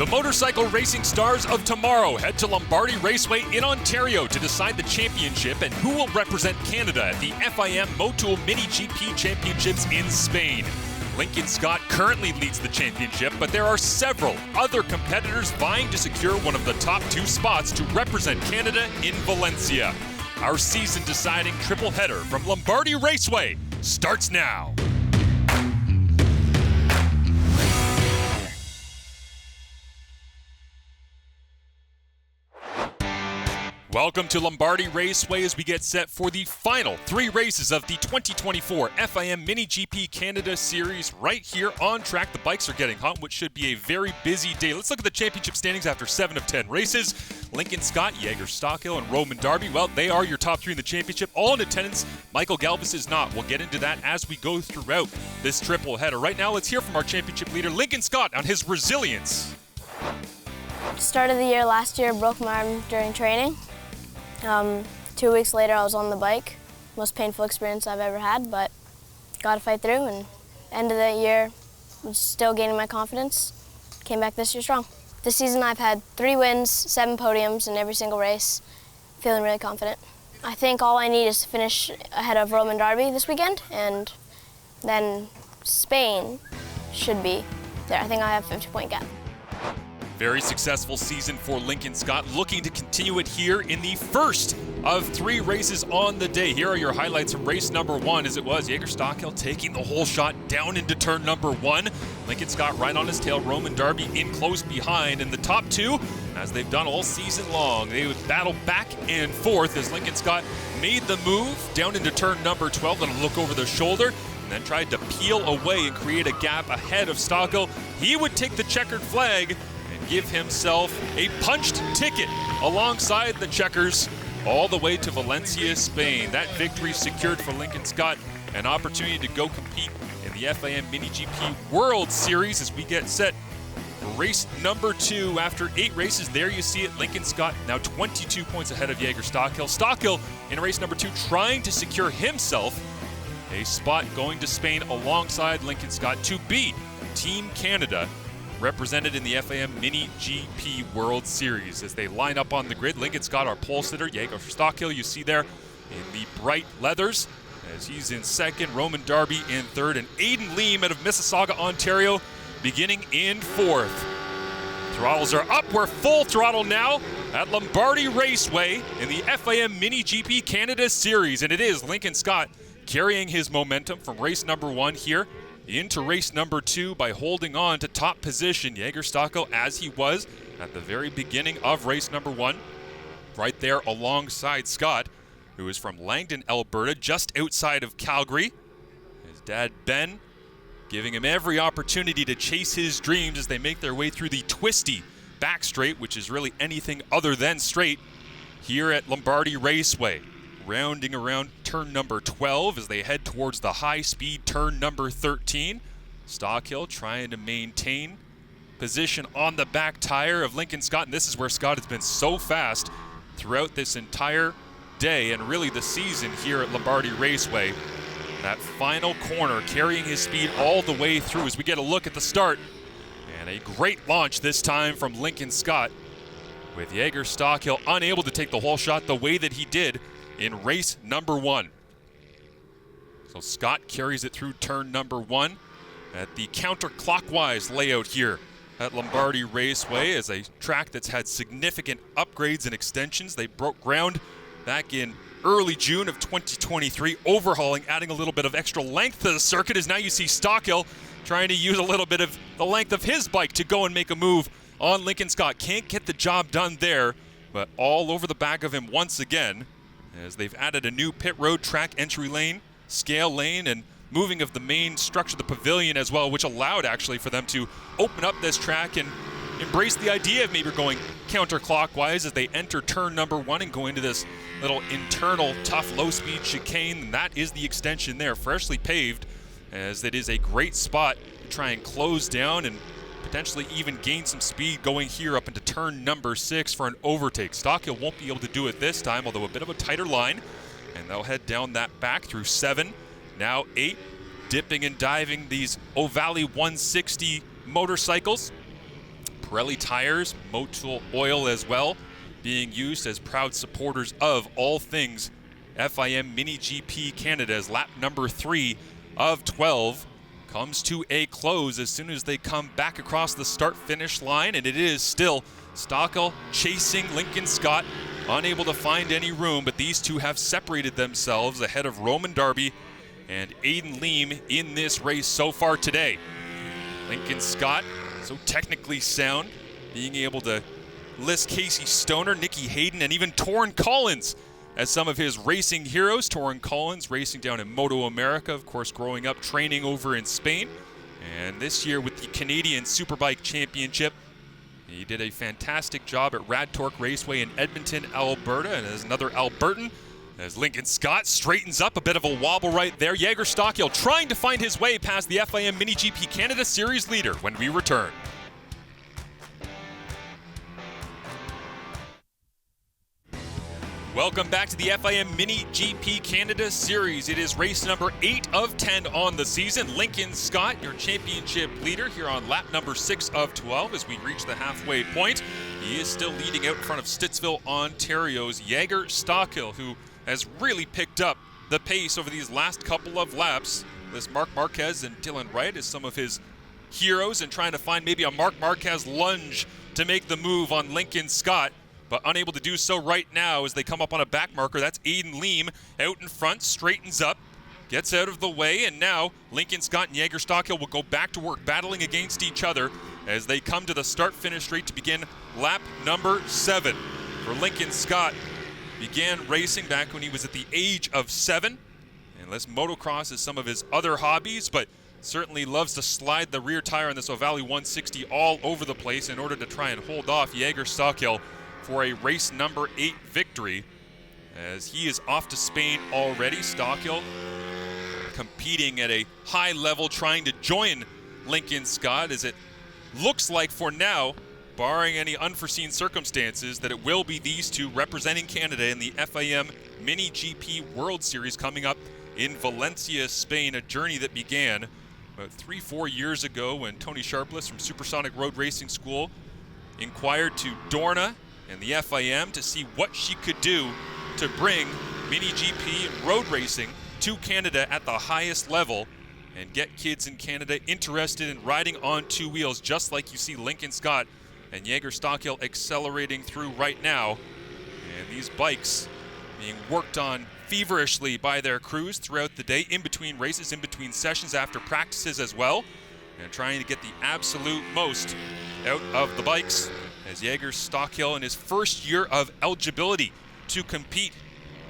The motorcycle racing stars of tomorrow head to Lombardy Raceway in Ontario to decide the championship and who will represent Canada at the FIM MiniGP Championships in Spain. Lincoln Scott currently leads the championship, but there are several other competitors vying to secure one of the top 2 spots to represent Canada in Valencia. Our season-deciding triple header from Lombardy Raceway starts now. Welcome to Lombardy Raceway as we get set for the final 3 races of the 2024 FIM MiniGP Canada Series right here on track. The bikes are getting hot, which should be a very busy day. Let's look at the championship standings after 7 of 10 races. Lincoln Scott, Jaeger Stockhill, and Roman Darby, well, they are your top 3 in the championship. All in attendance. Michael Galvis is not. We'll get into that as we go throughout this triple header. Right now, let's hear from our championship leader, Lincoln Scott, on his resilience. Start of the year last year, broke my arm during training. 2 weeks later, I was on the bike. Most painful experience I've ever had, but got to fight through. And end of the year, was still gaining my confidence. Came back this year strong. This season, I've had 3 wins, 7 podiums in every single race. Feeling really confident. I think all I need is to finish ahead of Roman Darby this weekend, and then Spain should be there. I think I have a 50-point gap. Very successful season for Lincoln Scott, looking to continue it here in the first of 3 races on the day. Here are your highlights from race number 1, as it was Jaeger Stockhill taking the whole shot down into turn number 1. Lincoln Scott right on his tail, Roman Darby in close behind, and the top 2, as they've done all season long, they would battle back and forth as Lincoln Scott made the move down into turn number 12, then a look over the shoulder, and then tried to peel away and create a gap ahead of Stockhill. He would take the checkered flag and give himself a punched ticket alongside the checkers all the way to Valencia, Spain. That victory secured for Lincoln Scott an opportunity to go compete in the FIM MiniGP World Series as we get set for race number 2. After 8 races, there you see it, Lincoln Scott now 22 points ahead of Jaeger Stockhill. Stockhill in race number 2 trying to secure himself a spot going to Spain alongside Lincoln Scott to be Team Canada represented in the FIM MiniGP World Series. As they line up on the grid, Lincoln Scott, our pole sitter, Jaeger Stockhill, you see there in the bright leathers, as he's in second, Roman Darby in third, and Aiden Leem out of Mississauga, Ontario, beginning in 4th. Throttles are up. We're full throttle now at Lombardy Raceway in the FIM MiniGP Canada Series, and it is Lincoln Scott carrying his momentum from race number 1 here into race number 2 by holding on to top position. Jaeger Stockhill, as he was at the very beginning of race number 1, right there alongside Scott, who is from Langdon, Alberta, just outside of Calgary. His dad, Ben, giving him every opportunity to chase his dreams as they make their way through the twisty back straight, which is really anything other than straight, here at Lombardy Raceway. Rounding around turn number 12 as they head towards the high-speed turn number 13. Stockhill trying to maintain position on the back tire of Lincoln Scott, and this is where Scott has been so fast throughout this entire day and really the season here at Lombardy Raceway. That final corner carrying his speed all the way through as we get a look at the start. And a great launch this time from Lincoln Scott, with Jaeger Stockhill unable to take the whole shot the way that he did in race number 1. So Scott carries it through turn number 1 at the counterclockwise layout here at Lombardy Raceway, as a track that's had significant upgrades and extensions. They broke ground back in early June of 2023, overhauling, adding a little bit of extra length to the circuit, as now you see Stockhill trying to use a little bit of the length of his bike to go and make a move on Lincoln Scott. Can't get the job done there, but all over the back of him once again, as they've added a new pit road track entry lane, scale lane, and moving of the main structure, the pavilion as well, which allowed actually for them to open up this track and embrace the idea of maybe going counterclockwise as they enter turn number 1 and go into this little internal tough low-speed chicane. And that is the extension there, freshly paved, as it is a great spot to try and close down and potentially even gain some speed going here up into turn number 6 for an overtake. Stockhill won't be able to do it this time, although a bit of a tighter line, and they'll head down that back through 7, now 8, dipping and diving these O'Valley 160 motorcycles. Pirelli tires, Motul oil as well, being used as proud supporters of all things FIM MiniGP Canada, as lap number 3 of 12 comes to a close as soon as they come back across the start-finish line, and it is still Stockel chasing Lincoln Scott, unable to find any room, but these two have separated themselves ahead of Roman Darby and Aiden Leem in this race so far today. Lincoln Scott, so technically sound, being able to list Casey Stoner, Nikki Hayden, and even Torrin Collins as some of his racing heroes. Torrin Collins racing down in Moto America, of course growing up training over in Spain. And this year with the Canadian Superbike Championship, he did a fantastic job at Rad Torque Raceway in Edmonton, Alberta. And as another Albertan, as Lincoln Scott straightens up, a bit of a wobble right there. Jaeger Stockel trying to find his way past the FIM MiniGP Canada Series leader when we return. Welcome back to the FIM MiniGP Canada Series. It is race number 8 of 10 on the season. Lincoln Scott, your championship leader, here on lap number 6 of 12 as we reach the halfway point. He is still leading out in front of Stittsville, Ontario's Jaeger Stockel, who has really picked up the pace over these last couple of laps. This Marc Marquez and Dylan Wright is some of his heroes, and trying to find maybe a Marc Marquez lunge to make the move on Lincoln Scott, but unable to do so right now as they come up on a back marker. That's Aiden Leem out in front, straightens up, gets out of the way, and now Lincoln Scott and Jaeger Stockel will go back to work battling against each other as they come to the start-finish straight to begin lap number 7. For Lincoln Scott, began racing back when he was at the age of 7, and less motocross is some of his other hobbies, but certainly loves to slide the rear tire on this O'Valley 160 all over the place in order to try and hold off Jaeger Stockel for a race number 8 victory, as he is off to Spain already. Stockel competing at a high level, trying to join Lincoln Scott, as it looks like for now, barring any unforeseen circumstances, that it will be these two representing Canada in the FIM MiniGP World Series coming up in Valencia, Spain, a journey that began about 3-4 years ago when Tony Sharpless from Supersonic Road Racing School inquired to Dorna and the FIM to see what she could do to bring MiniGP and road racing to Canada at the highest level and get kids in Canada interested in riding on 2 wheels, just like you see Lincoln Scott and Jaeger Stockel accelerating through right now. And these bikes being worked on feverishly by their crews throughout the day, in between races, in between sessions, after practices as well, and trying to get the absolute most out of the bikes, as Jaeger Stockel in his first year of eligibility to compete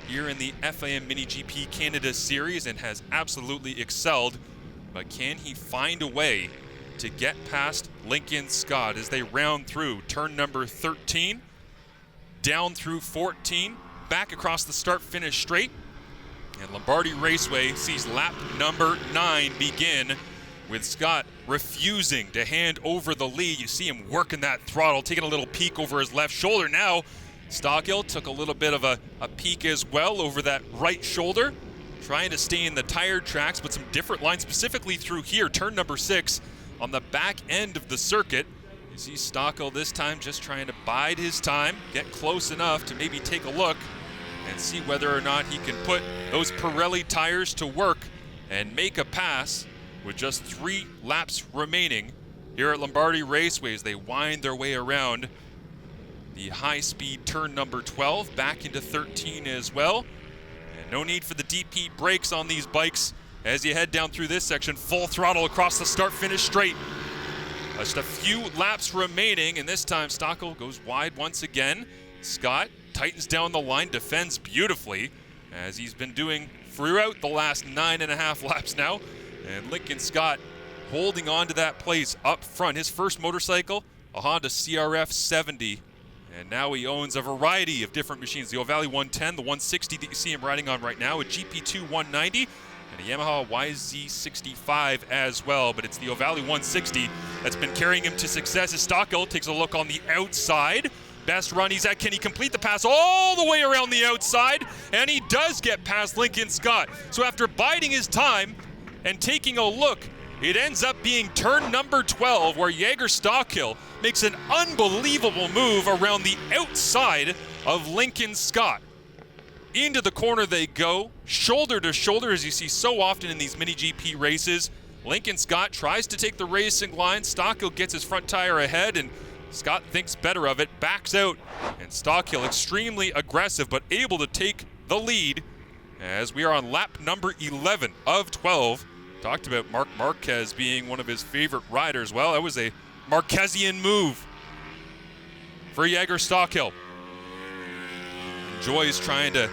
here in the FIM MiniGP Canada Series, and has absolutely excelled. But can he find a way to get past Lincoln Scott as they round through turn number 13, down through 14, back across the start-finish straight, and Lombardy Raceway sees lap number 9 begin, with Scott refusing to hand over the lead. You see him working that throttle, taking a little peek over his left shoulder. Now, Stockel took a little bit of a peek as well over that right shoulder, trying to stay in the tire tracks, but some different lines, specifically through here, turn number 6, on the back end of the circuit. You see Stockel this time just trying to bide his time, get close enough to maybe take a look and see whether or not he can put those Pirelli tires to work and make a pass with just 3 laps remaining here at Lombardy Raceway as they wind their way around the high-speed turn number 12, back into 13 as well. And no need for the deep heat brakes on these bikes as you head down through this section, full throttle across the start-finish straight. Just a few laps remaining, and this time Stockel goes wide once again. Scott tightens down the line, defends beautifully, as he's been doing throughout the last 9.5 laps now. And Lincoln Scott holding on to that place up front. His first motorcycle, a Honda CRF 70. And now he owns a variety of different machines. The O'Valley 110, the 160 that you see him riding on right now, a GP2 190, and a Yamaha YZ65 as well. But it's the O'Valley 160 that's been carrying him to success as Stockel takes a look on the outside. Best run he's at. Can he complete the pass all the way around the outside? And he does get past Lincoln Scott. So after biding his time and taking a look It ends up being turn number 12, where Jaeger Stockhill makes an unbelievable move around the outside of Lincoln Scott. Into the corner they go, shoulder to shoulder, as you see so often in these mini-GP races. Lincoln Scott tries to take the racing line. Stockhill gets his front tire ahead, and Scott thinks better of it, backs out, and Stockhill extremely aggressive, but able to take the lead as we are on lap number 11 of 12. Talked about Marc Marquez being one of his favorite riders. Well, that was a Marquezian move for Jaeger Stockhill. Enjoys trying to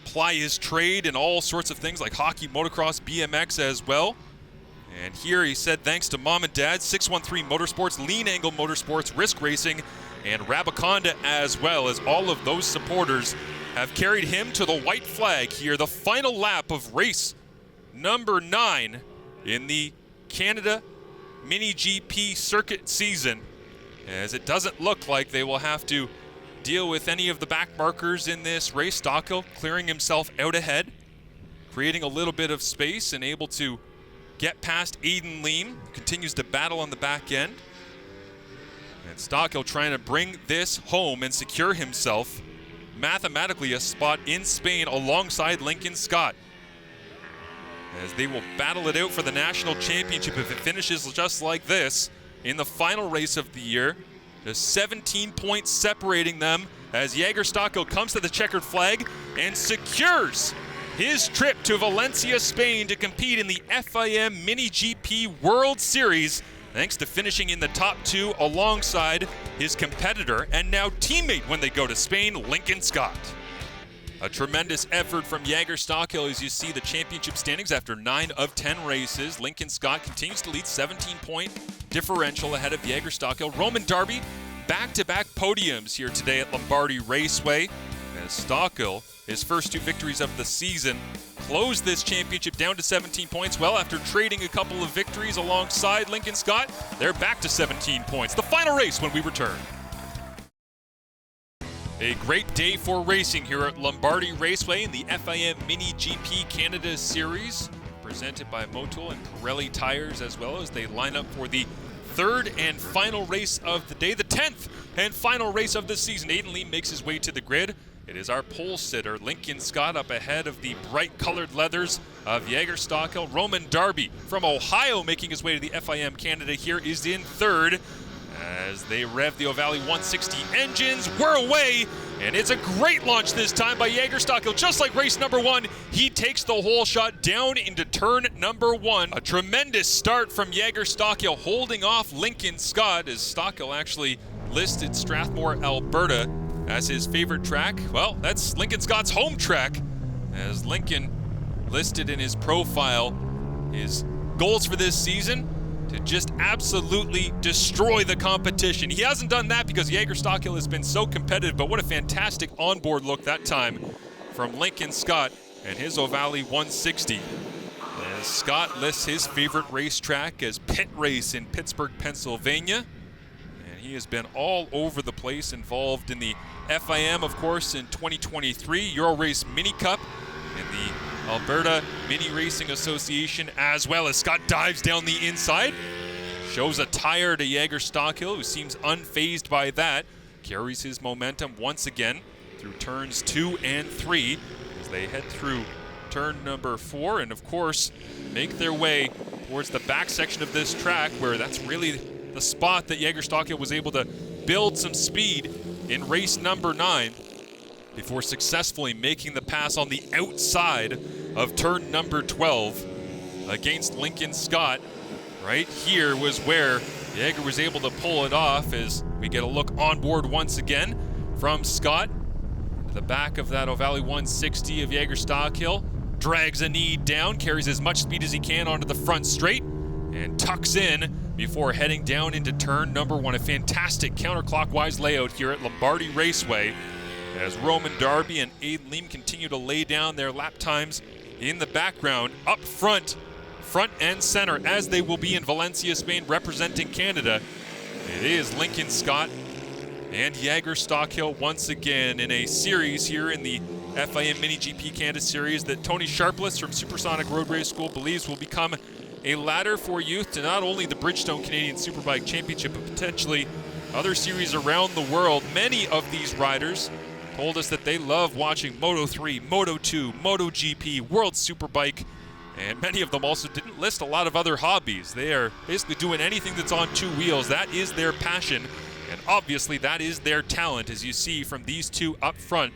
ply his trade in all sorts of things like hockey, motocross, BMX as well. And here he said thanks to mom and dad, 613 Motorsports, Lean Angle Motorsports, Risk Racing, and Rabaconda, as well as all of those supporters have carried him to the white flag here, the final lap of race number 9 in the Canada Mini-GP circuit season, as it doesn't look like they will have to deal with any of the back markers in this race. Stockhill clearing himself out ahead, creating a little bit of space and able to get past Aiden Leem, continues to battle on the back end. And Stockhill trying to bring this home and secure himself mathematically a spot in Spain alongside Lincoln Scott, as they will battle it out for the national championship if it finishes just like this in the final race of the year. Just 17 points separating them as Jaeger Stockhill comes to the checkered flag and secures his trip to Valencia, Spain to compete in the FIM MiniGP World Series, thanks to finishing in the top 2 alongside his competitor and now teammate when they go to Spain, Lincoln Scott. A tremendous effort from Jaeger Stockhill as you see the championship standings after 9 of 10 races. Lincoln Scott continues to lead, 17-point differential ahead of Jaeger Stockhill. Roman Darby, back-to-back podiums here today at Lombardi Raceway. As Stockhill, his first 2 victories of the season, closed this championship down to 17 points. Well, after trading a couple of victories alongside Lincoln Scott, they're back to 17 points. The final race when we return. A great day for racing here at Lombardi Raceway in the FIM MiniGP Canada Series, presented by Motul and Pirelli Tires, as well as they line up for the 3rd and final race of the day, the 10th and final race of the season. Aiden Lee makes his way to the grid. It is our pole sitter, Lincoln Scott, up ahead of the bright colored leathers of Jaeger Stockhill. Roman Darby from Ohio making his way to the FIM Canada here is in 3rd. As they rev the O'Valley 160 engines, we're away, and it's a great launch this time by Jaeger Stockhill. Just like race number 1, he takes the whole shot down into turn number 1. A tremendous start from Jaeger Stockhill, holding off Lincoln Scott, as Stockhill actually listed Strathmore, Alberta as his favorite track. Well, that's Lincoln Scott's home track, as Lincoln listed in his profile his goals for this season to just absolutely destroy the competition. He hasn't done that because Jaeger Stockhill has been so competitive, but what a fantastic onboard look that time from Lincoln Scott and his O'Valley 160. As Scott lists his favorite racetrack as Pit Race in Pittsburgh, Pennsylvania. And he has been all over the place, involved in the FIM, of course, in 2023, Euro Race Mini Cup, and the Alberta Mini Racing Association, as well as Scott dives down the inside, shows a tire to Jaeger Stockhill, who seems unfazed by that, carries his momentum once again through turns 2 and 3 as they head through turn number 4, and of course make their way towards the back section of this track, where that's really the spot that Jaeger Stockhill was able to build some speed in race number 9 before successfully making the pass on the outside of turn number 12 against Lincoln Scott. Right here was where Jaeger was able to pull it off, as we get a look on board once again from Scott. To the back of that O'Valley 160 of Jaeger Stockhill, drags a knee down, carries as much speed as he can onto the front straight, and tucks in before heading down into turn number 1. A fantastic counterclockwise layout here at Lombardi Raceway, as Roman Darby and Aiden Leem continue to lay down their lap times in the background. Up front and center, as they will be in Valencia, Spain, representing Canada, it is Lincoln Scott and Jaeger Stockhill once again in a series here in the FIM MiniGP Canada Series that Tony Sharpless from Supersonic Road Race School believes will become a ladder for youth to not only the Bridgestone Canadian Superbike Championship, but potentially other series around the world. Many of these riders told us that they love watching Moto3, Moto2, MotoGP, World Superbike, and many of them also didn't list a lot of other hobbies. They are basically doing anything that's on two wheels. That is their passion, and obviously that is their talent, as you see from these two up front.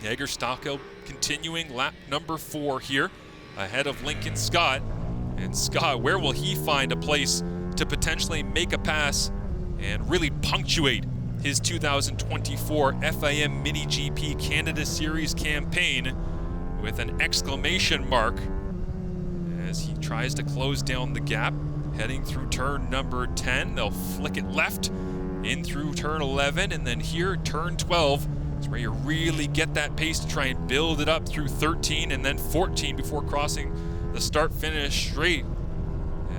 Jaeger Stockel continuing lap number 4 here, ahead of Lincoln Scott. And Scott, where will he find a place to potentially make a pass and really punctuate his 2024 FIM MiniGP Canada Series campaign with an exclamation mark as he tries to close down the gap, heading through turn number 10. They'll flick it left in through turn 11, and then here, turn 12, is where you really get that pace to try and build it up through 13 and then 14 before crossing the start-finish straight,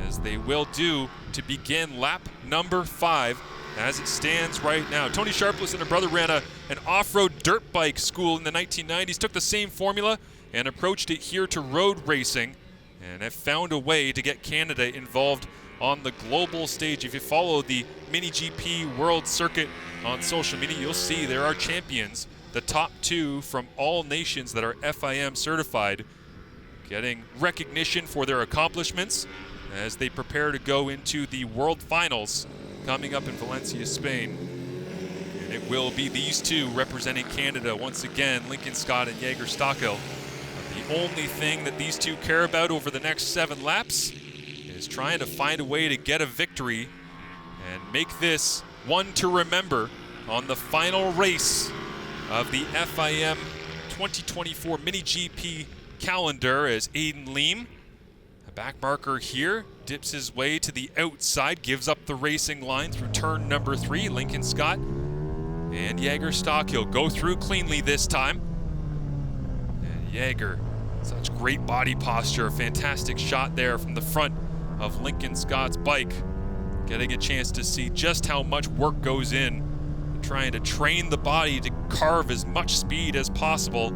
as they will do to begin lap number 5 as it stands right now. Tony Sharpless and her brother ran an off-road dirt bike school in the 1990s, took the same formula and approached it here to road racing, and have found a way to get Canada involved on the global stage. If you follow the MiniGP World Circuit on social media, you'll see there are champions, the top 2 from all nations that are FIM certified, getting recognition for their accomplishments as they prepare to go into the World Finals coming up in Valencia, Spain. And it will be these two representing Canada once again, Lincoln Scott and Jaeger Stockel. The only thing that these two care about over the next 7 laps is trying to find a way to get a victory and make this one to remember on the final race of the FIM 2024 MiniGP calendar, as Aiden Leem, a back marker here, dips his way to the outside, gives up the racing line through turn number 3. Lincoln Scott and Jaeger Stockel go through cleanly this time. And Jaeger, such great body posture, fantastic shot there from the front of Lincoln Scott's bike, getting a chance to see just how much work goes in trying to train the body to carve as much speed as possible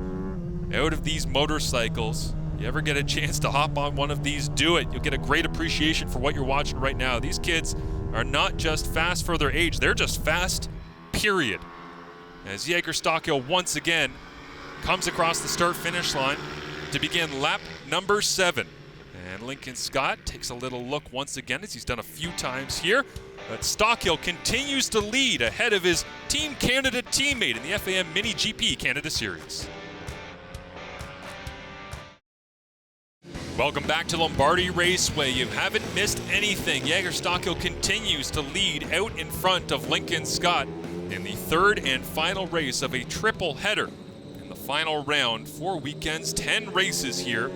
out of these motorcycles. You ever get a chance to hop on one of these, do it. You'll get a great appreciation for what you're watching right now. These kids are not just fast for their age, they're just fast, period. As Jaeger Stockel once again comes across the start-finish line to begin lap number 7. And Lincoln Scott takes a little look once again, as he's done a few times here. But Stockel continues to lead ahead of his Team Canada teammate in the FIM MiniGP Canada Series. Welcome back to Lombardy Raceway. You haven't missed anything. Jaeger Stockel continues to lead out in front of Lincoln Scott in the 3rd and final race of a triple header in the final round. 4 weekends, 10 races here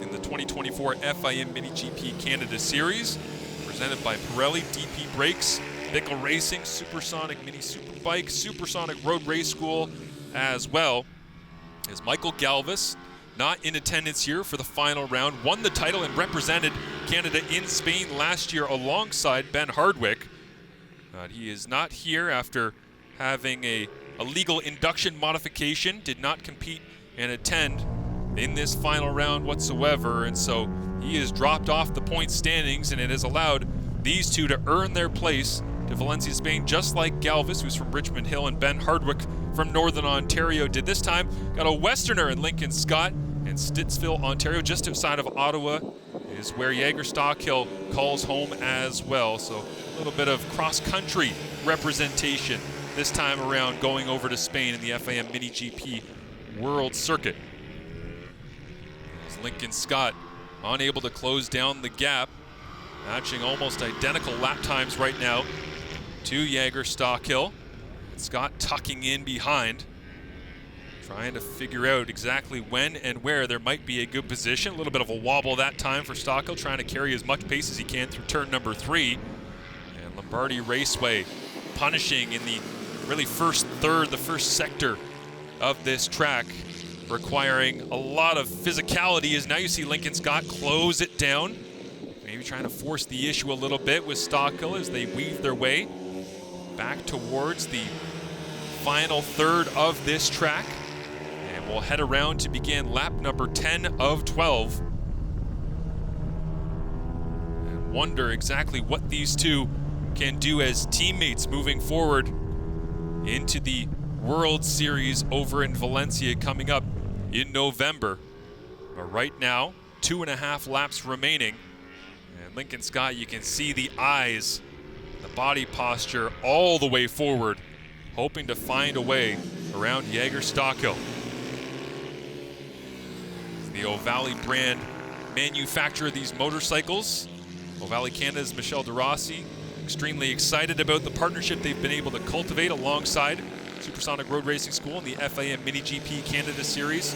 in the 2024 FIM MiniGP Canada Series, presented by Pirelli, DP Brakes, Bickle Racing, Supersonic Mini Superbike, Supersonic Road Race School as well. As Michael Galvis, not in attendance here for the final round, won the title and represented Canada in Spain last year alongside Ben Hardwick. He is not here after having a legal induction modification, did not compete and attend in this final round whatsoever, and so he has dropped off the point standings, and it has allowed these two to earn their place to Valencia, Spain, just like Galvis, who's from Richmond Hill, and Ben Hardwick from Northern Ontario did this time. Got a Westerner in Lincoln Scott, and Stittsville, Ontario, just outside of Ottawa, is where Jaeger Stockel calls home as well. So a little bit of cross-country representation this time around, going over to Spain in the FIM MiniGP World Circuit. As Lincoln Scott unable to close down the gap, matching almost identical lap times right now to Jaeger Stockel. Scott tucking in behind, trying to figure out exactly when and where there might be a good position. A little bit of a wobble that time for Stockel, trying to carry as much pace as he can through turn number 3. And Lombardy Raceway punishing in the really first third, the first sector of this track, requiring a lot of physicality, as now you see Lincoln Scott close it down. Maybe trying to force the issue a little bit with Stockel as they weave their way back towards the final third of this track. And we'll head around to begin lap number 10 of 12. wonder exactly what these two can do as teammates moving forward into the World Series over in Valencia coming up in November. But right now, 2.5 laps remaining. And Lincoln Scott, you can see the eyes, the body posture all the way forward, hoping to find a way around Jaeger Stockhill. The O'Valley brand manufacturer of these motorcycles. O'Valley Canada's Michelle DeRossi, extremely excited about the partnership they've been able to cultivate alongside Supersonic Road Racing School in the FIM MiniGP Canada Series.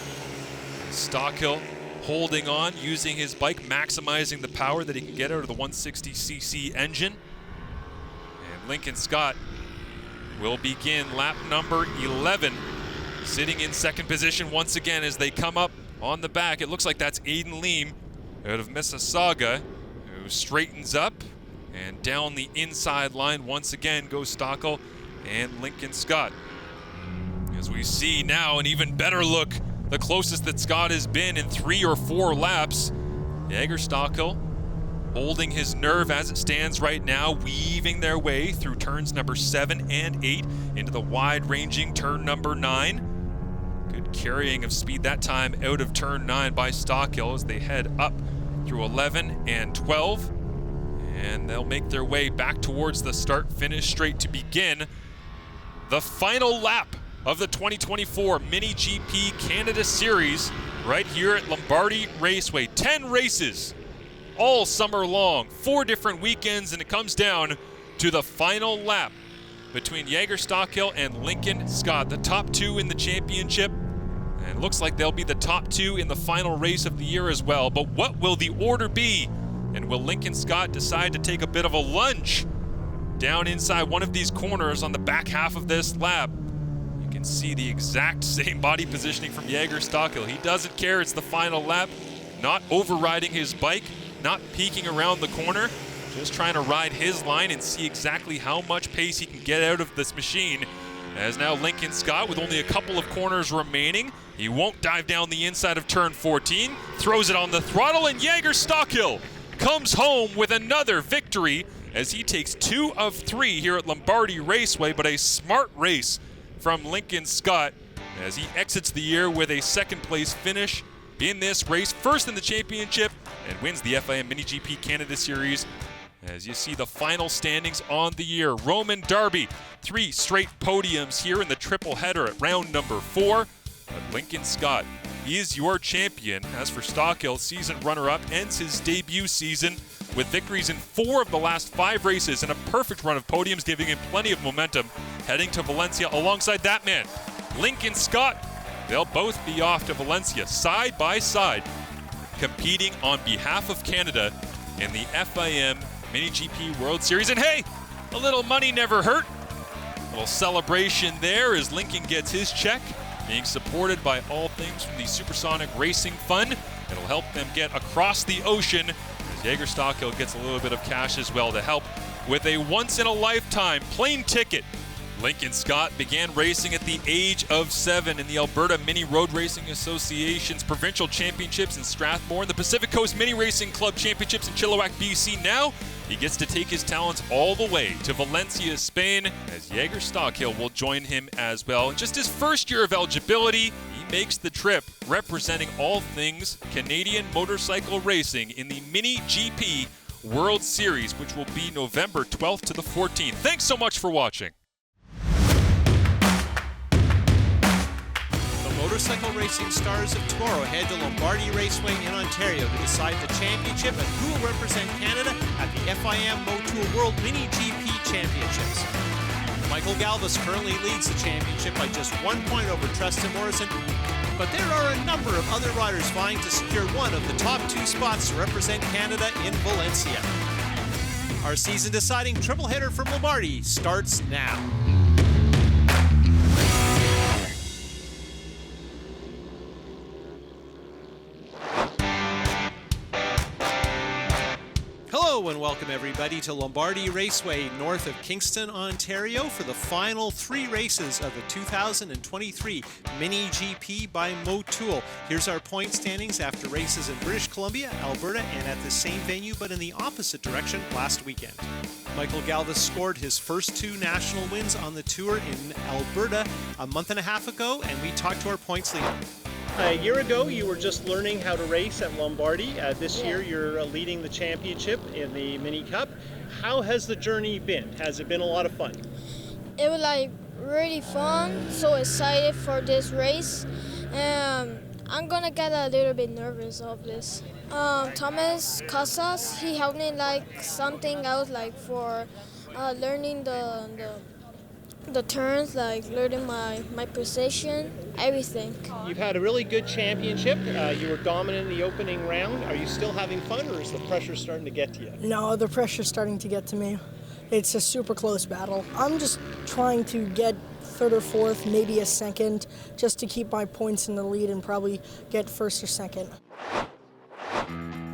Stockhill holding on, using his bike, maximizing the power that he can get out of the 160cc engine. And Lincoln Scott will begin lap number 11, sitting in second position once again as they come up on the back. It looks like that's Aiden Leem out of Mississauga, who straightens up, and down the inside line once again goes Stockhill and Lincoln Scott. As we see now an even better look, the closest that Scott has been in 3 or 4 laps. Jaeger Stockhill holding his nerve as it stands right now, weaving their way through turns number 7 and 8 into the wide-ranging turn number 9. Good carrying of speed that time out of turn 9 by Stockhill as they head up through 11 and 12. And they'll make their way back towards the start-finish straight to begin the final lap of the 2024 MiniGP Canada Series right here at Lombardi Raceway. 10 races all summer long, 4 different weekends, and it comes down to the final lap between Jaeger Stockhill and Lincoln Scott, the top 2 in the championship. And it looks like they'll be the top 2 in the final race of the year as well. But what will the order be? And will Lincoln Scott decide to take a bit of a lunge down inside one of these corners on the back half of this lap? You can see the exact same body positioning from Jaeger Stockhill. He doesn't care, it's the final lap. Not overriding his bike, not peeking around the corner, just trying to ride his line and see exactly how much pace he can get out of this machine. As now Lincoln Scott, with only a couple of corners remaining, he won't dive down the inside of turn 14, throws it on the throttle, and Jaeger Stockhill comes home with another victory as he takes 2 of 3 here at Lombardi Raceway. But a smart race from Lincoln Scott as he exits the year with a second place finish in this race, first in the championship, and wins the FIM MiniGP Canada Series. As you see the final standings on the year, Roman Darby, 3 straight podiums here in the triple header at round number 4. But Lincoln Scott is your champion. As for Stockhill, season runner-up, ends his debut season with victories in 4 of the last 5 races and a perfect run of podiums, giving him plenty of momentum heading to Valencia alongside that man, Lincoln Scott. They'll both be off to Valencia side by side, competing on behalf of Canada in the FIM MiniGP World Series. And hey, a little money never hurt. A little celebration there as Lincoln gets his check, being supported by all things from the Supersonic Racing Fund. It'll help them get across the ocean as Jaeger Stockhill gets a little bit of cash as well to help with a once-in-a-lifetime plane ticket. Lincoln Scott began racing at the age of 7 in the Alberta Mini Road Racing Association's Provincial Championships in Strathmore and the Pacific Coast Mini Racing Club Championships in Chilliwack, BC. Now he gets to take his talents all the way to Valencia, Spain, as Jaeger Stockhill will join him as well. In just his first year of eligibility, he makes the trip representing all things Canadian motorcycle racing in the MiniGP World Series, which will be November 12th to the 14th. Thanks so much for watching. Motorcycle racing stars of tomorrow head to Lombardi Raceway in Ontario to decide the championship and who will represent Canada at the FIM Motul World MiniGP Championships. Michael Galvis currently leads the championship by just 1 point over Tristan Morrison, but there are a number of other riders vying to secure one of the top 2 spots to represent Canada in Valencia. Our season-deciding triple header from Lombardi starts now. Hello and and welcome everybody to Lombardi Raceway north of Kingston, Ontario for the final 3 races of the 2023 MiniGP by Motul. Here's our point standings after races in British Columbia, Alberta, and at the same venue but in the opposite direction last weekend. Michael Galvis scored his first 2 national wins on the tour in Alberta a month and a half ago, and we talked to our points leader. A year ago, you were just learning how to race at Lombardi. This year, you're leading the championship in the Mini Cup. How has the journey been? Has it been a lot of fun? It was like really fun. So excited for this race. I'm gonna get a little bit nervous of this. Thomas Casas, he helped me like something else, like for learning the turns, like learning my position, everything. You've had a really good championship. You were dominant in the opening round. Are you still having fun, or is the pressure starting to get to you? No, the pressure's starting to get to me. It's a super close battle. I'm just trying to get 3rd or 4th, maybe a 2nd, just to keep my points in the lead and probably get 1st or 2nd.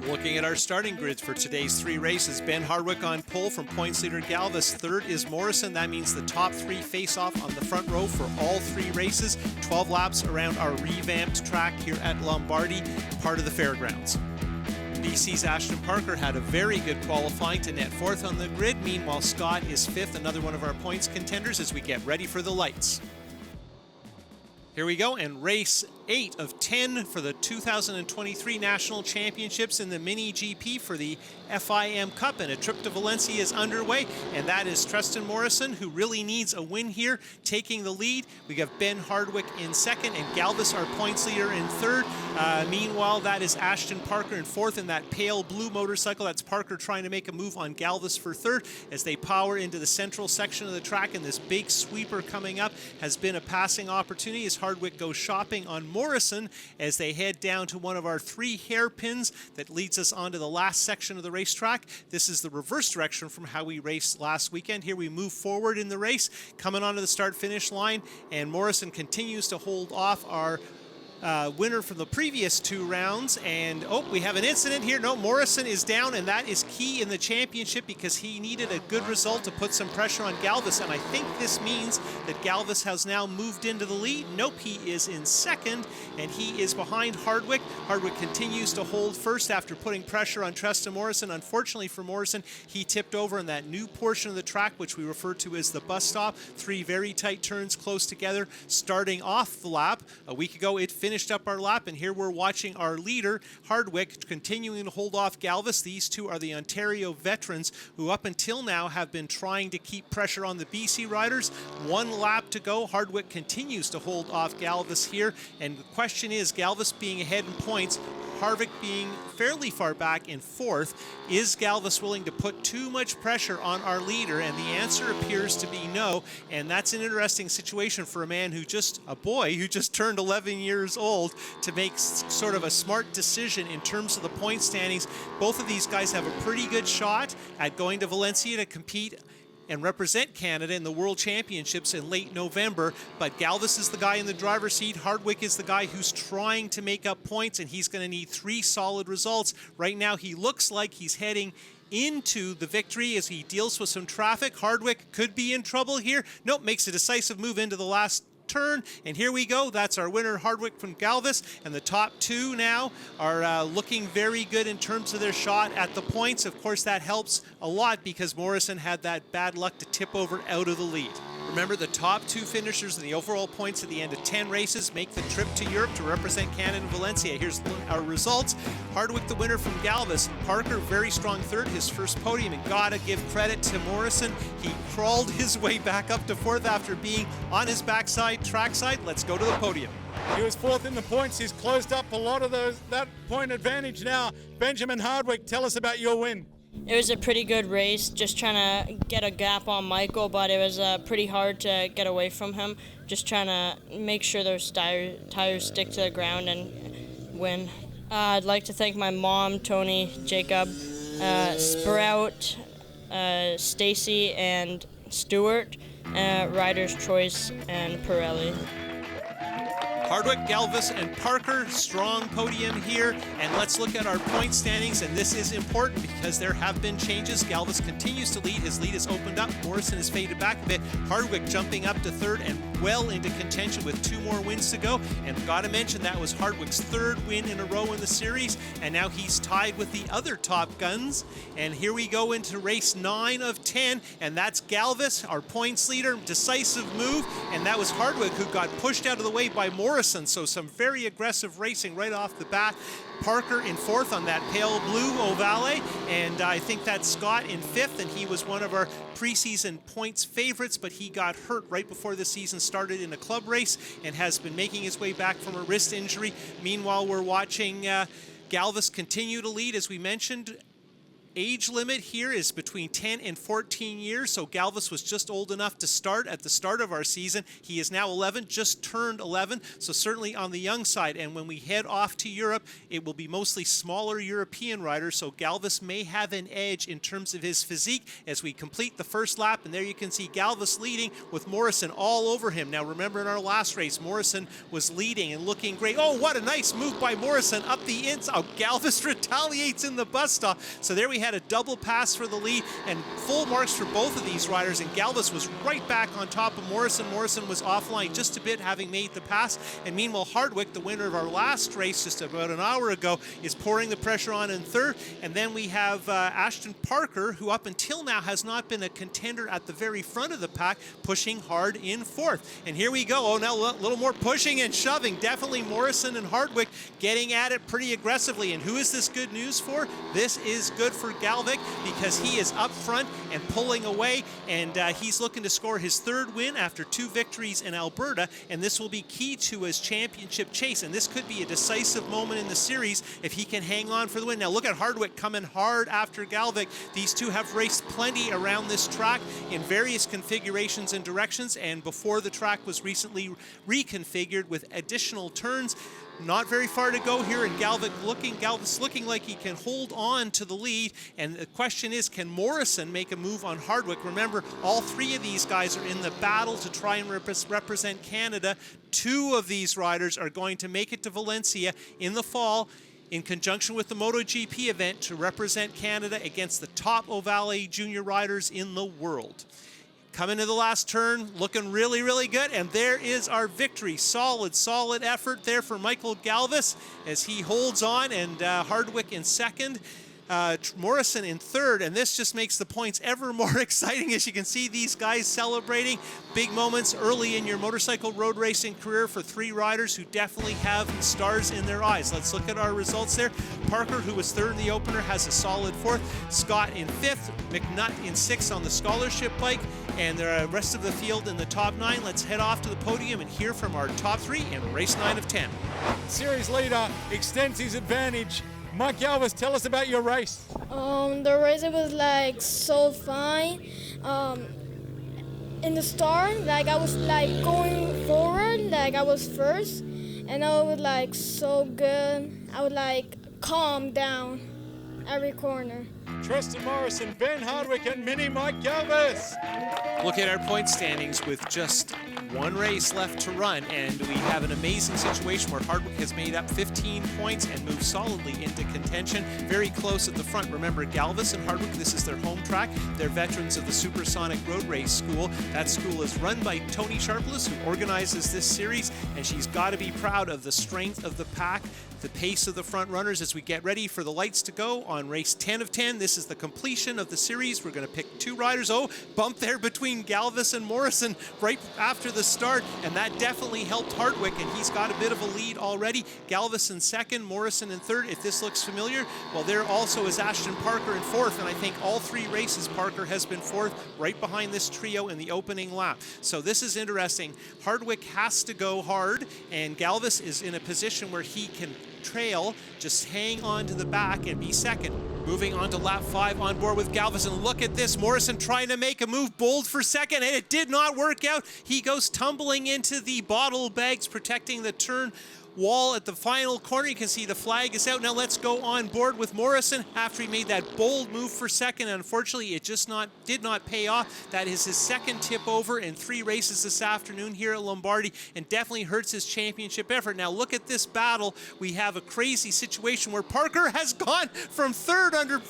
Looking at our starting grids for today's 3 races, Ben Hardwick on pole from points leader Galvis. 3rd is Morrison. That means the top 3 face off on the front row for all 3 races. 12 laps around our revamped track here at Lombardi, part of the fairgrounds. BC's Ashton Parker had a very good qualifying to net 4th on the grid. Meanwhile, Scott is 5th, another one of our points contenders as we get ready for the lights. Here we go, and race 8 of 10 for the 2023 National Championships in the MiniGP for the FIM Cup, and a trip to Valencia is underway, and that is Tristan Morrison, who really needs a win here, taking the lead. We have Ben Hardwick in 2nd, and Galvis, our points leader, in 3rd. Meanwhile, that is Ashton Parker in 4th in that pale blue motorcycle. That's Parker trying to make a move on Galvis for 3rd as they power into the central section of the track, and this big sweeper coming up has been a passing opportunity as Hardwick goes shopping on Morrison as they head down to one of our 3 hairpins that leads us onto the last section of the racetrack. This is the reverse direction from how we raced last weekend. Here we move forward in the race, coming onto the start-finish line, and Morrison continues to hold off our winner from the previous 2 rounds, and we have an incident here. No, Morrison is down, and that is key in the championship because he needed a good result to put some pressure on Galvis, and I think this means that Galvis has now moved into the lead. Nope, he is in 2nd, and he is behind Hardwick. Hardwick continues to hold 1st after putting pressure on Tristan Morrison. Unfortunately for Morrison, he tipped over in that new portion of the track, which we refer to as the bus stop. 3 very tight turns close together, starting off the lap. A week ago, it finished up our lap, and here we're watching our leader, Hardwick, continuing to hold off Galvis. These 2 are the Ontario veterans who up until now have been trying to keep pressure on the BC riders. 1 lap to go. Hardwick continues to hold off Galvis here, and the question is, Galvis being ahead in points, Hardwick being fairly far back in 4th, is Galvis willing to put too much pressure on our leader? And the answer appears to be no, and that's an interesting situation for a man a boy who just turned 11 years old to make sort of a smart decision in terms of the point standings. Both of these guys have a pretty good shot at going to Valencia to compete and represent Canada in the World Championships in late November, but Galvis is the guy in the driver's seat. Hardwick is the guy who's trying to make up points, and he's going to need 3 solid results. Right now, he looks like he's heading into the victory as he deals with some traffic. Hardwick could be in trouble here. Nope, makes a decisive move into the last turn, and here we go. That's our winner, Hardwick from Galvis, and the top 2 now are looking very good in terms of their shot at the points. Of course, that helps a lot because Morrison had that bad luck to tip over out of the lead. Remember, the top 2 finishers in the overall points at the end of 10 races make the trip to Europe to represent Canada in Valencia. Here's our results. Hardwick, the winner from Galvis. Parker, very strong 3rd, his first podium, and gotta give credit to Morrison. He crawled his way back up to 4th after being on his backside, trackside. Let's go to the podium. He was 4th in the points. He's closed up a lot of that point advantage now. Benjamin Hardwick, tell us about your win. It was a pretty good race, just trying to get a gap on Michael, but it was pretty hard to get away from him. Just trying to make sure those tires stick to the ground and win. I'd like to thank my mom, Tony, Jacob, Sprout, Stacy, and Stewart, Rider's Choice, and Pirelli. Hardwick, Galvis, and Parker, strong podium here. And let's look at our point standings. And this is important because there have been changes. Galvis continues to lead. His lead is opened up. Morrison has faded back a bit. Hardwick jumping up to third and well into contention with 2 more wins to go. And got to mention that was Hardwick's 3rd win in a row in the series. And now he's tied with the other top guns. And here we go into race 9 of 10. And that's Galvis, our points leader. Decisive move. And that was Hardwick who got pushed out of the way by Morrison. So some very aggressive racing right off the bat. Parker in 4th on that pale blue Ovale, and I think that's Scott in 5th, and he was one of our preseason points favorites, but he got hurt right before the season started in a club race and has been making his way back from a wrist injury. Meanwhile, we're watching Galvis continue to lead, as we mentioned. Age limit here is between 10 and 14 years, so Galvis was just old enough to start at the start of our season. He is now 11, just turned 11, so certainly on the young side. And when we head off to Europe, it will be mostly smaller European riders, so Galvis may have an edge in terms of his physique as we complete the first lap. And there you can see Galvis leading with Morrison all over him. Now remember, in our last race, Morrison was leading and looking great. Oh, what a nice move by Morrison up the inside. Oh, Galvis retaliates in the bus stop. So there we had a double pass for the lead and full marks for both of these riders, and Galvis was right back on top of Morrison. Morrison was offline just a bit, having made the pass, and meanwhile Hardwick, the winner of our last race just about an hour ago, is pouring the pressure on in 3rd. And then we have Ashton Parker, who up until now has not been a contender at the very front of the pack, pushing hard in 4th. And here we go. Oh, now a little more pushing and shoving. Definitely Morrison and Hardwick getting at it pretty aggressively. And who is this good news for? This is good for Galvic, because he is up front and pulling away, and he's looking to score his 3rd win after 2 victories in Alberta, and this will be key to his championship chase, and this could be a decisive moment in the series if he can hang on for the win. Now look at Hardwick coming hard after Galvic. These two have raced plenty around this track in various configurations and directions, and before the track was recently reconfigured with additional turns. Not very far to go here, and Galvis looking like he can hold on to the lead. And the question is, can Morrison make a move on Hardwick? Remember, all 3 of these guys are in the battle to try and represent Canada. 2 of these riders are going to make it to Valencia in the fall in conjunction with the MotoGP event to represent Canada against the top Ovale junior riders in the world. Coming to the last turn, looking really, really good, and there is our victory. Solid effort there for Michael Galvis as he holds on, and Hardwick in 2nd. Morrison in 3rd, and this just makes the points ever more exciting as you can see these guys celebrating big moments early in your motorcycle road racing career for 3 riders who definitely have stars in their eyes. Let's look at our results there. Parker, who was 3rd in the opener, has a solid 4th. Scott in 5th, McNutt in 6th on the scholarship bike, and the rest of the field in the top 9. Let's head off to the podium and hear from our top 3 in race 9 of 10. Series leader extends his advantage. Mike Galvis, tell us about your race. The race, it was like so fine. In the start, like I was like going forward, like I was first, and I was like so good. I would like calm down every corner. Tristan Morrison, Ben Hardwick, and Mini Mike Galvis. Look at our point standings with just 1 race left to run, and we have an amazing situation where Hardwick has made up 15 points and moved solidly into contention, very close at the front. Remember, Galvis and Hardwick, this is their home track. They're veterans of the Supersonic Road Race School. That school is run by Tony Sharpless, who organizes this series, and she's got to be proud of the strength of the pack, the pace of the front runners as we get ready for the lights to go on race 10 of 10. This is the completion of the series. We're going to pick 2 riders. Oh, bump there between Galvis and Morrison right after the start, and that definitely helped Hardwick, and he's got a bit of a lead already. Galvis in 2nd, Morrison in 3rd. If this looks familiar, well, there also is Ashton Parker in 4th, and I think all 3 races Parker has been 4th, right behind this trio in the opening lap. So this is interesting. Hardwick has to go hard, and Galvis is in a position where he can trail, just hang on to the back and be 2nd. Moving on to lap 5 on board with Galvis, and look at this, Morrison trying to make a move bold for 2nd, and it did not work out. He goes tumbling into the bottle bags protecting the turn wall at the final corner. You can see the flag is out. Now let's go on board with Morrison after he made that bold move for second. Unfortunately, it just did not pay off. That is his second tip over in 3 races this afternoon here at Lombardy, and definitely hurts his championship effort. Now look at this battle. We have a crazy situation where Parker has gone from third under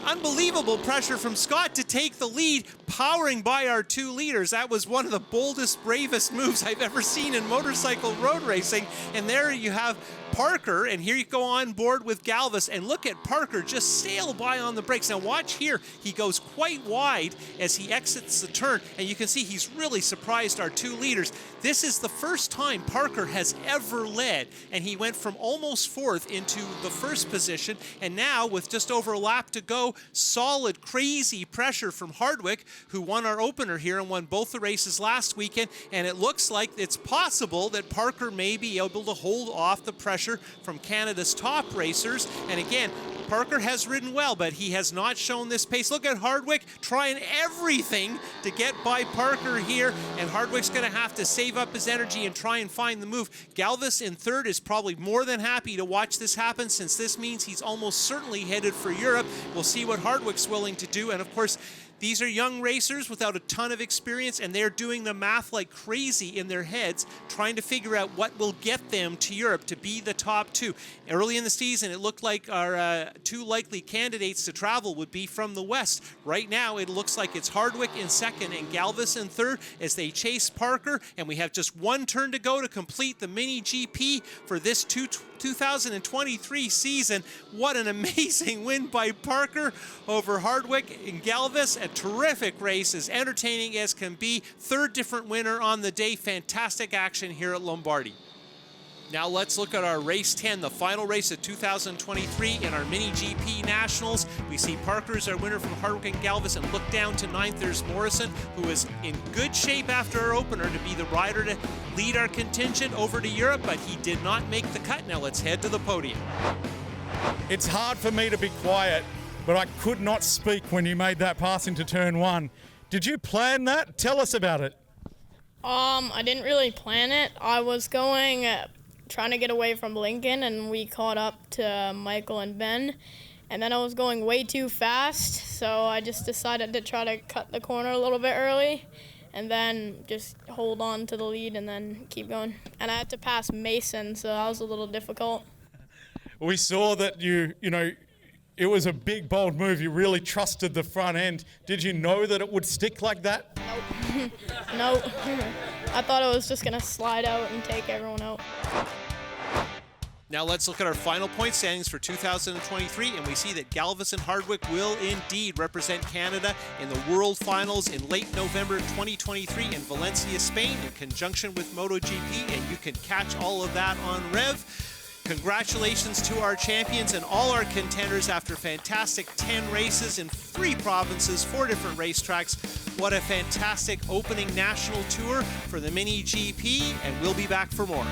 unbelievable pressure from Scott to take the lead, powering by our 2 leaders. That was one of the boldest, bravest moves I've ever seen in motorcycle road racing. And there you have Parker, and here you go on board with Galvis, and look at Parker just sail by on the brakes. Now watch here, he goes quite wide as he exits the turn, and you can see he's really surprised our 2 leaders. This is the first time Parker has ever led, and he went from almost 4th into the 1st position, and now with just over a lap to go, solid, crazy pressure from Hardwick, who won our opener here and won both the races last weekend, and it looks like it's possible that Parker may be able to hold off the pressure from Canada's top racers. And again, Parker has ridden well, but he has not shown this pace. Look at Hardwick trying everything to get by Parker here, and Hardwick's going to have to save up his energy and try and find the move. Galvis in 3rd is probably more than happy to watch this happen, since this means he's almost certainly headed for Europe. We'll see what Hardwick's willing to do, and of course, these are young racers without a ton of experience, and they're doing the math like crazy in their heads, trying to figure out what will get them to Europe to be the top 2. Early in the season, it looked like our 2 likely candidates to travel would be from the West. Right now, it looks like it's Hardwick in 2nd and Galvis in 3rd as they chase Parker, and we have just 1 turn to go to complete the Mini GP for this 2023 season. What an amazing win by Parker over Hardwick and Galvis. A terrific race, as entertaining as can be. 3rd different winner on the day. Fantastic action here at Lombardy. Now let's look at our race 10, the final race of 2023 in our Mini GP Nationals. We see Parker as our winner from Hardwick and Galvis, and look down to 9th, there's Morrison, who is in good shape after our opener to be the rider to lead our contingent over to Europe, but he did not make the cut. Now let's head to the podium. It's hard for me to be quiet, but I could not speak when you made that pass into turn 1. Did you plan that? Tell us about it. I didn't really plan it. I was going trying to get away from Lincoln, and we caught up to Michael and Ben, and then I was going way too fast, so I just decided to try to cut the corner a little bit early and then just hold on to the lead and then keep going. And I had to pass Mason, so that was a little difficult. We saw that you know, it was a big, bold move. You really trusted the front end. Did you know that it would stick like that? Nope. Nope. I thought it was just going to slide out and take everyone out. Now let's look at our final point standings for 2023, and we see that Galvis and Hardwick will indeed represent Canada in the World Finals in late November 2023 in Valencia, Spain, in conjunction with MotoGP, and you can catch all of that on Rev. Congratulations to our champions and all our contenders after fantastic 10 races in 3 provinces, 4 different racetracks. What a fantastic opening national tour for the Mini GP, and we'll be back for more.